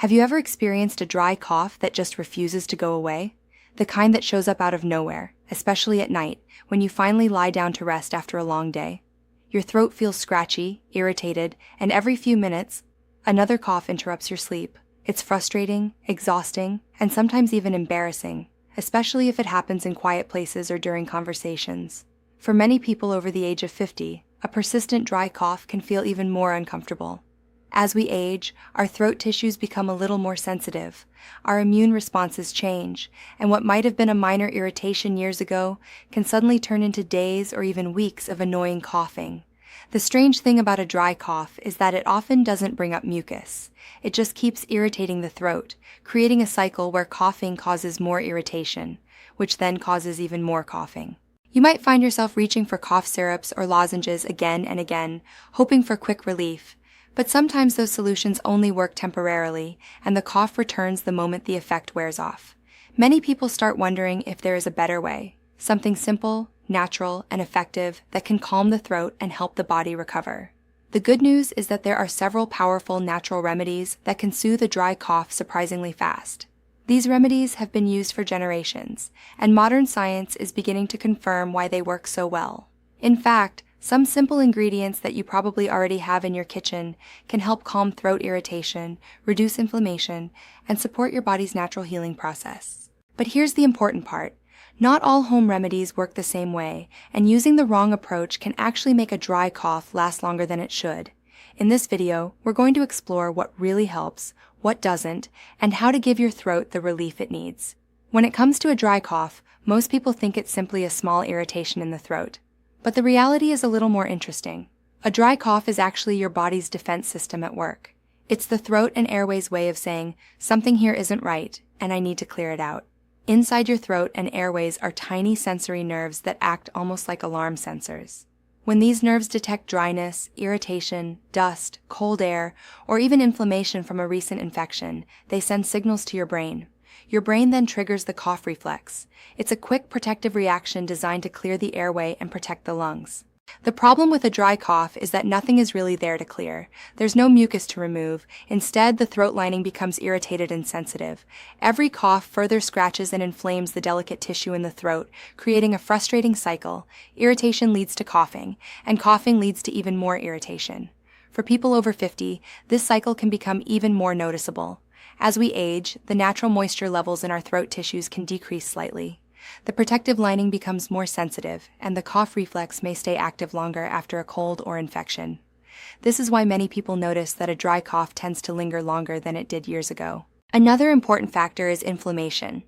Have you ever experienced a dry cough that just refuses to go away? The kind that shows up out of nowhere, especially at night, when you finally lie down to rest after a long day. Your throat feels scratchy, irritated, and every few minutes, another cough interrupts your sleep. It's frustrating, exhausting, and sometimes even embarrassing, especially if it happens in quiet places or during conversations. For many people over the age of 50, a persistent dry cough can feel even more uncomfortable. As we age, our throat tissues become a little more sensitive, our immune responses change, and what might have been a minor irritation years ago can suddenly turn into days or even weeks of annoying coughing. The strange thing about a dry cough is that it often doesn't bring up mucus. It just keeps irritating the throat, creating a cycle where coughing causes more irritation, which then causes even more coughing. You might find yourself reaching for cough syrups or lozenges again and again, hoping for quick relief. But sometimes those solutions only work temporarily, and the cough returns the moment the effect wears off. Many people start wondering if there is a better way, something simple, natural, and effective that can calm the throat and help the body recover. The good news is that there are several powerful natural remedies that can soothe a dry cough surprisingly fast. These remedies have been used for generations, and modern science is beginning to confirm why they work so well. In fact, some simple ingredients that you probably already have in your kitchen can help calm throat irritation, reduce inflammation, and support your body's natural healing process. But here's the important part. Not all home remedies work the same way, and using the wrong approach can actually make a dry cough last longer than it should. In this video, we're going to explore what really helps, what doesn't, and how to give your throat the relief it needs. When it comes to a dry cough, most people think it's simply a small irritation in the throat. But the reality is a little more interesting. A dry cough is actually your body's defense system at work. It's the throat and airways way of saying, something here isn't right, and I need to clear it out. Inside your throat and airways are tiny sensory nerves that act almost like alarm sensors. When these nerves detect dryness, irritation, dust, cold air, or even inflammation from a recent infection, they send signals to your brain. Your brain then triggers the cough reflex. It's a quick protective reaction designed to clear the airway and protect the lungs. The problem with a dry cough is that nothing is really there to clear. There's no mucus to remove. Instead, the throat lining becomes irritated and sensitive. Every cough further scratches and inflames the delicate tissue in the throat, creating a frustrating cycle. Irritation leads to coughing, and coughing leads to even more irritation. For people over 50, this cycle can become even more noticeable. As we age, the natural moisture levels in our throat tissues can decrease slightly. The protective lining becomes more sensitive, and the cough reflex may stay active longer after a cold or infection. This is why many people notice that a dry cough tends to linger longer than it did years ago. Another important factor is inflammation.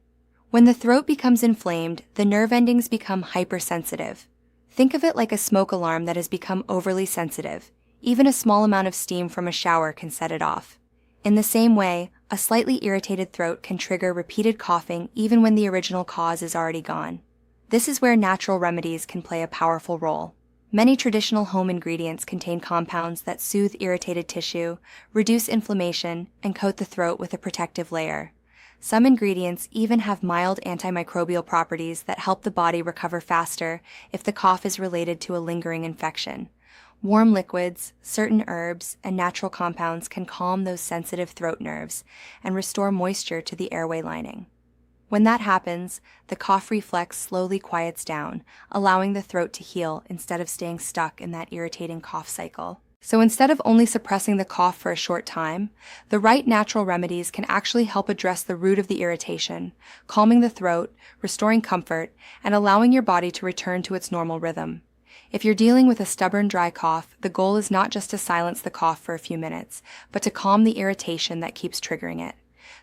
When the throat becomes inflamed, the nerve endings become hypersensitive. Think of it like a smoke alarm that has become overly sensitive. Even a small amount of steam from a shower can set it off. In the same way, a slightly irritated throat can trigger repeated coughing even when the original cause is already gone. This is where natural remedies can play a powerful role. Many traditional home ingredients contain compounds that soothe irritated tissue, reduce inflammation, and coat the throat with a protective layer. Some ingredients even have mild antimicrobial properties that help the body recover faster if the cough is related to a lingering infection. Warm liquids, certain herbs, and natural compounds can calm those sensitive throat nerves and restore moisture to the airway lining. When that happens, the cough reflex slowly quiets down, allowing the throat to heal instead of staying stuck in that irritating cough cycle. So instead of only suppressing the cough for a short time, the right natural remedies can actually help address the root of the irritation, calming the throat, restoring comfort, and allowing your body to return to its normal rhythm. If you're dealing with a stubborn dry cough, the goal is not just to silence the cough for a few minutes, but to calm the irritation that keeps triggering it.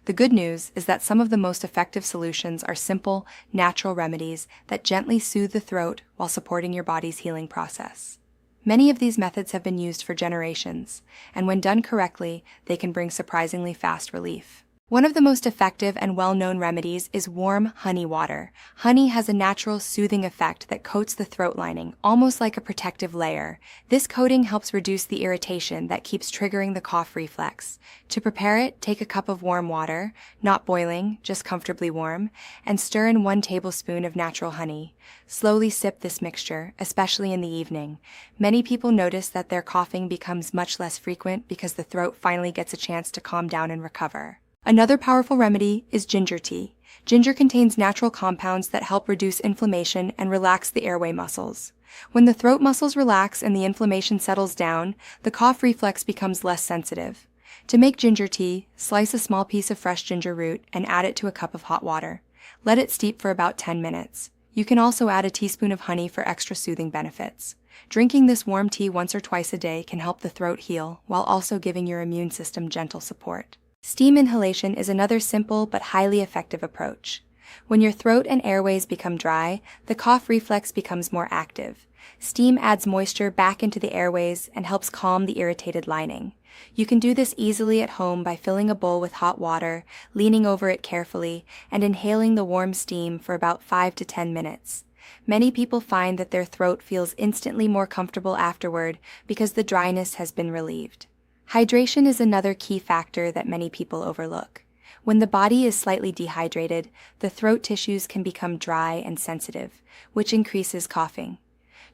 The good news is that some of the most effective solutions are simple, natural remedies that gently soothe the throat while supporting your body's healing process. Many of these methods have been used for generations, and when done correctly, they can bring surprisingly fast relief. One of the most effective and well-known remedies is warm honey water. Honey has a natural soothing effect that coats the throat lining, almost like a protective layer. This coating helps reduce the irritation that keeps triggering the cough reflex. To prepare it, take a cup of warm water, not boiling, just comfortably warm, and stir in 1 tablespoon of natural honey. Slowly sip this mixture, especially in the evening. Many people notice that their coughing becomes much less frequent because the throat finally gets a chance to calm down and recover. Another powerful remedy is ginger tea. Ginger contains natural compounds that help reduce inflammation and relax the airway muscles. When the throat muscles relax and the inflammation settles down, the cough reflex becomes less sensitive. To make ginger tea, slice a small piece of fresh ginger root and add it to a cup of hot water. Let it steep for about 10 minutes. You can also add a teaspoon of honey for extra soothing benefits. Drinking this warm tea once or twice a day can help the throat heal while also giving your immune system gentle support. Steam inhalation is another simple but highly effective approach. When your throat and airways become dry, the cough reflex becomes more active. Steam adds moisture back into the airways and helps calm the irritated lining. You can do this easily at home by filling a bowl with hot water, leaning over it carefully, and inhaling the warm steam for about 5 to 10 minutes. Many people find that their throat feels instantly more comfortable afterward because the dryness has been relieved. Hydration is another key factor that many people overlook. When the body is slightly dehydrated, the throat tissues can become dry and sensitive, which increases coughing.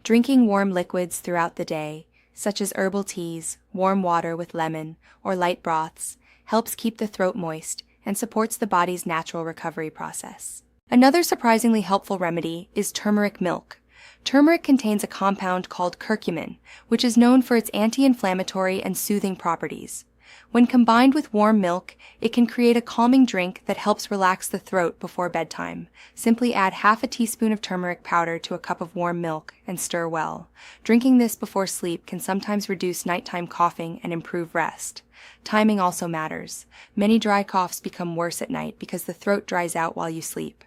Drinking warm liquids throughout the day, such as herbal teas, warm water with lemon, or light broths, helps keep the throat moist and supports the body's natural recovery process. Another surprisingly helpful remedy is turmeric milk. Turmeric contains a compound called curcumin, which is known for its anti-inflammatory and soothing properties. When combined with warm milk, it can create a calming drink that helps relax the throat before bedtime. Simply add half a teaspoon of turmeric powder to a cup of warm milk and stir well. Drinking this before sleep can sometimes reduce nighttime coughing and improve rest. Timing also matters. Many dry coughs become worse at night because the throat dries out while you sleep.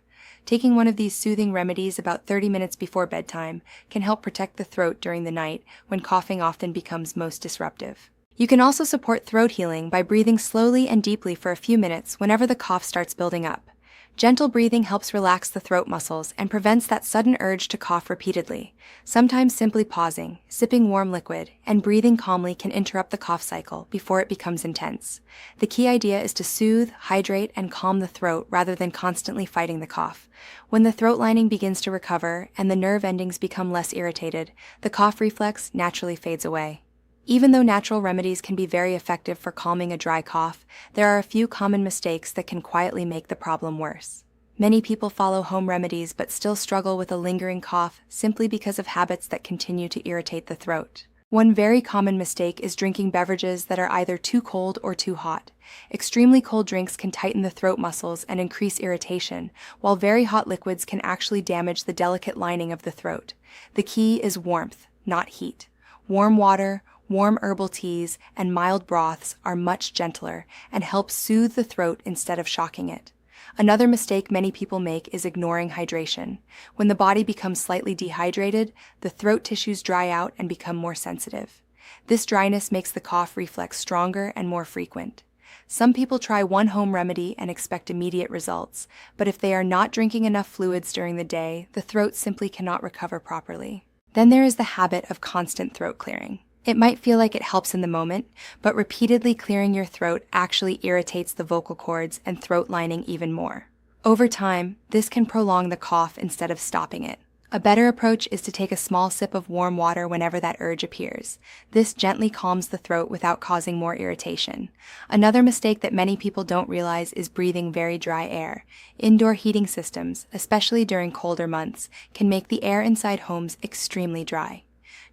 Taking one of these soothing remedies about 30 minutes before bedtime can help protect the throat during the night when coughing often becomes most disruptive. You can also support throat healing by breathing slowly and deeply for a few minutes whenever the cough starts building up. Gentle breathing helps relax the throat muscles and prevents that sudden urge to cough repeatedly. Sometimes simply pausing, sipping warm liquid, and breathing calmly can interrupt the cough cycle before it becomes intense. The key idea is to soothe, hydrate, and calm the throat rather than constantly fighting the cough. When the throat lining begins to recover and the nerve endings become less irritated, the cough reflex naturally fades away. Even though natural remedies can be very effective for calming a dry cough, there are a few common mistakes that can quietly make the problem worse. Many people follow home remedies but still struggle with a lingering cough simply because of habits that continue to irritate the throat. One very common mistake is drinking beverages that are either too cold or too hot. Extremely cold drinks can tighten the throat muscles and increase irritation, while very hot liquids can actually damage the delicate lining of the throat. The key is warmth, not heat. Warm water, warm herbal teas, and mild broths are much gentler and help soothe the throat instead of shocking it. Another mistake many people make is ignoring hydration. When the body becomes slightly dehydrated, the throat tissues dry out and become more sensitive. This dryness makes the cough reflex stronger and more frequent. Some people try one home remedy and expect immediate results, but if they are not drinking enough fluids during the day, the throat simply cannot recover properly. Then there is the habit of constant throat clearing. It might feel like it helps in the moment, but repeatedly clearing your throat actually irritates the vocal cords and throat lining even more. Over time, this can prolong the cough instead of stopping it. A better approach is to take a small sip of warm water whenever that urge appears. This gently calms the throat without causing more irritation. Another mistake that many people don't realize is breathing very dry air. Indoor heating systems, especially during colder months, can make the air inside homes extremely dry.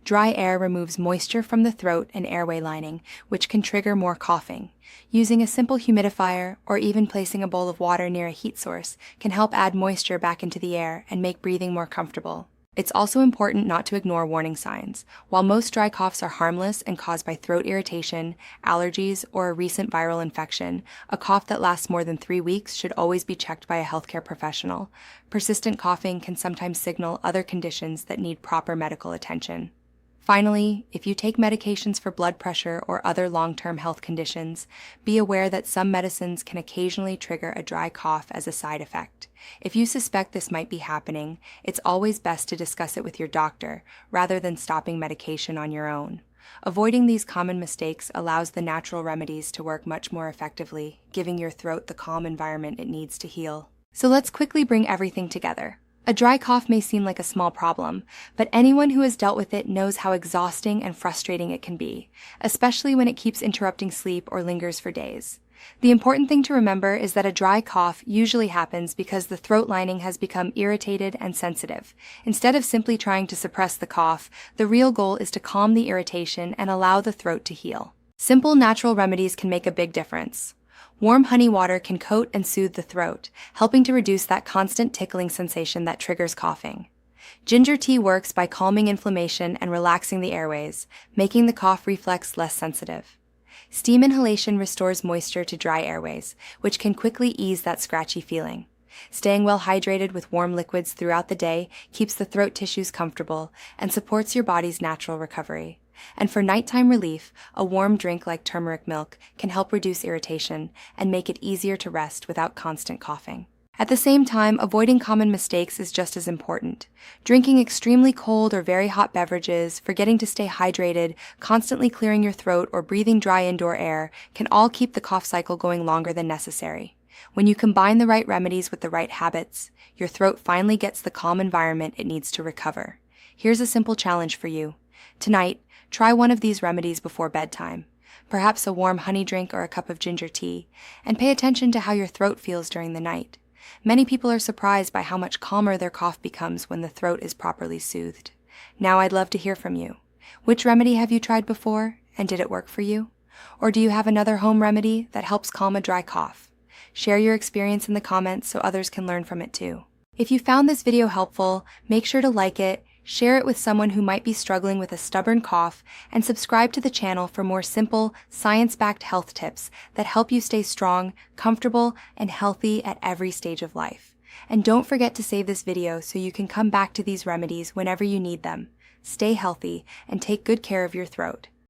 Dry air removes moisture from the throat and airway lining, which can trigger more coughing. Using a simple humidifier or even placing a bowl of water near a heat source can help add moisture back into the air and make breathing more comfortable. It's also important not to ignore warning signs. While most dry coughs are harmless and caused by throat irritation, allergies, or a recent viral infection, a cough that lasts more than 3 weeks should always be checked by a healthcare professional. Persistent coughing can sometimes signal other conditions that need proper medical attention. Finally, if you take medications for blood pressure or other long-term health conditions, be aware that some medicines can occasionally trigger a dry cough as a side effect. If you suspect this might be happening, it's always best to discuss it with your doctor rather than stopping medication on your own. Avoiding these common mistakes allows the natural remedies to work much more effectively, giving your throat the calm environment it needs to heal. So let's quickly bring everything together. A dry cough may seem like a small problem, but anyone who has dealt with it knows how exhausting and frustrating it can be, especially when it keeps interrupting sleep or lingers for days. The important thing to remember is that a dry cough usually happens because the throat lining has become irritated and sensitive. Instead of simply trying to suppress the cough, the real goal is to calm the irritation and allow the throat to heal. Simple natural remedies can make a big difference. Warm honey water can coat and soothe the throat, helping to reduce that constant tickling sensation that triggers coughing. Ginger tea works by calming inflammation and relaxing the airways, making the cough reflex less sensitive. Steam inhalation restores moisture to dry airways, which can quickly ease that scratchy feeling. Staying well hydrated with warm liquids throughout the day keeps the throat tissues comfortable and supports your body's natural recovery. And for nighttime relief, a warm drink like turmeric milk can help reduce irritation and make it easier to rest without constant coughing. At the same time, avoiding common mistakes is just as important. Drinking extremely cold or very hot beverages, forgetting to stay hydrated, constantly clearing your throat, or breathing dry indoor air can all keep the cough cycle going longer than necessary. When you combine the right remedies with the right habits, your throat finally gets the calm environment it needs to recover. Here's a simple challenge for you. Tonight, try one of these remedies before bedtime, perhaps a warm honey drink or a cup of ginger tea, and pay attention to how your throat feels during the night. Many people are surprised by how much calmer their cough becomes when the throat is properly soothed. Now I'd love to hear from you. Which remedy have you tried before, and did it work for you? Or do you have another home remedy that helps calm a dry cough? Share your experience in the comments so others can learn from it too. If you found this video helpful, make sure to like it, share it with someone who might be struggling with a stubborn cough, and subscribe to the channel for more simple, science-backed health tips that help you stay strong, comfortable, and healthy at every stage of life. And don't forget to save this video so you can come back to these remedies whenever you need them. Stay healthy and take good care of your throat.